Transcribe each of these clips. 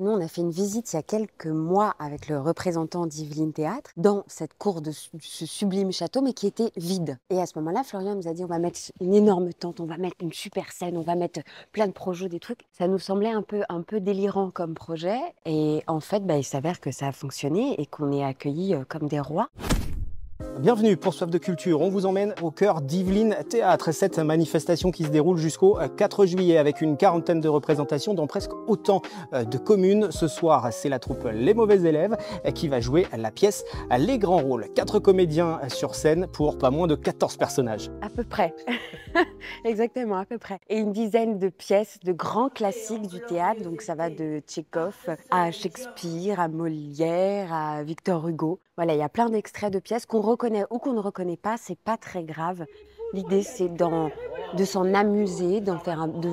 Nous, on a fait une visite il y a quelques mois avec le représentant d'Yvelines Théâtre dans cette cour de ce sublime château, mais qui était vide. Et à ce moment-là, Florian nous a dit, on va mettre une énorme tente, on va mettre une super scène, on va mettre plein de projets, des trucs. Ça nous semblait un peu délirant comme projet. Et en fait, il s'avère que ça a fonctionné et qu'on est accueillis comme des rois. Bienvenue pour Soif de Culture, on vous emmène au cœur d'Yvelines Théâtre, cette manifestation qui se déroule jusqu'au 4 juillet avec une quarantaine de représentations dans presque autant de communes. Ce soir, c'est la troupe Les Mauvais Élèves qui va jouer la pièce Les Grands Rôles. 4 comédiens sur scène pour pas moins de 14 personnages. À peu près, exactement, à peu près. Et une dizaine de pièces de grands classiques du théâtre, donc ça va de Tchekhov à Shakespeare, à Molière, à Victor Hugo. Voilà, il y a plein d'extraits de pièces qu'on reconnaît ou qu'on ne reconnaît pas, c'est pas très grave. L'idée, c'est de s'en amuser, de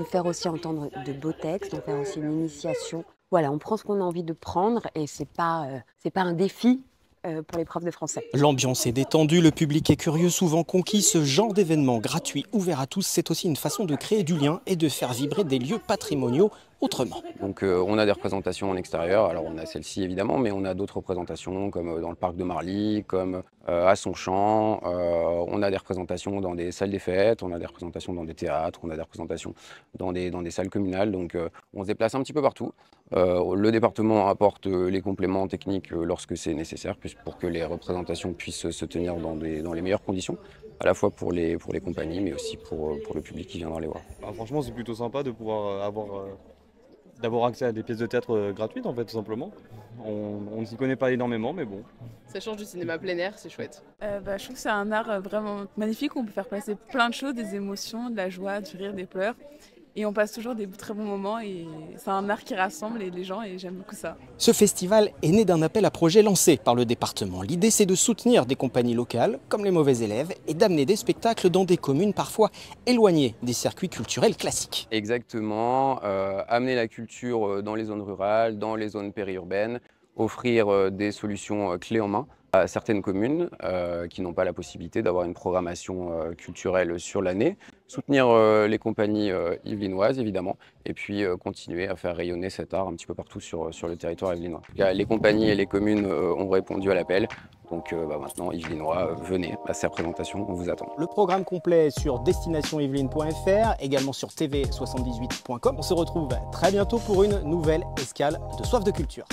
faire aussi entendre de beaux textes, d'en faire aussi une initiation. Voilà, on prend ce qu'on a envie de prendre et c'est pas un défi pour les profs de français. L'ambiance est détendue, le public est curieux, souvent conquis. Ce genre d'événement gratuit, ouvert à tous, c'est aussi une façon de créer du lien et de faire vibrer des lieux patrimoniaux autrement. Donc on a des représentations en extérieur, alors on a celle-ci évidemment, mais on a d'autres représentations comme dans le parc de Marly, comme à Sonchamp, on a des représentations dans des salles des fêtes, on a des représentations dans des théâtres, on a des représentations dans des salles communales, donc on se déplace un petit peu partout. Le département apporte les compléments techniques lorsque c'est nécessaire, pour que les représentations puissent se tenir dans les meilleures conditions, à la fois pour les compagnies, mais aussi pour le public qui viendra les voir. Franchement, c'est plutôt sympa de pouvoir avoir d'avoir accès à des pièces de théâtre gratuites, en fait, tout simplement. On ne s'y connaît pas énormément, mais bon. Ça change du cinéma plein air, c'est chouette. Je trouve que c'est un art vraiment magnifique où on peut faire passer plein de choses, des émotions, de la joie, du rire, des pleurs. Et on passe toujours des très bons moments et c'est un art qui rassemble les gens et j'aime beaucoup ça. Ce festival est né d'un appel à projet lancé par le département. L'idée, c'est de soutenir des compagnies locales, comme Les Mauvais Élèves, et d'amener des spectacles dans des communes parfois éloignées des circuits culturels classiques. Exactement, amener la culture dans les zones rurales, dans les zones périurbaines, offrir des solutions clés en main à certaines communes qui n'ont pas la possibilité d'avoir une programmation culturelle sur l'année, soutenir les compagnies yvelinoises évidemment, et puis continuer à faire rayonner cet art un petit peu partout sur le territoire yvelinois. Les compagnies et les communes ont répondu à l'appel, donc maintenant Yvelinois, venez à ces représentations, on vous attend. Le programme complet sur destinationyveline.fr, également sur tv78.com. On se retrouve très bientôt pour une nouvelle escale de Soif de Culture.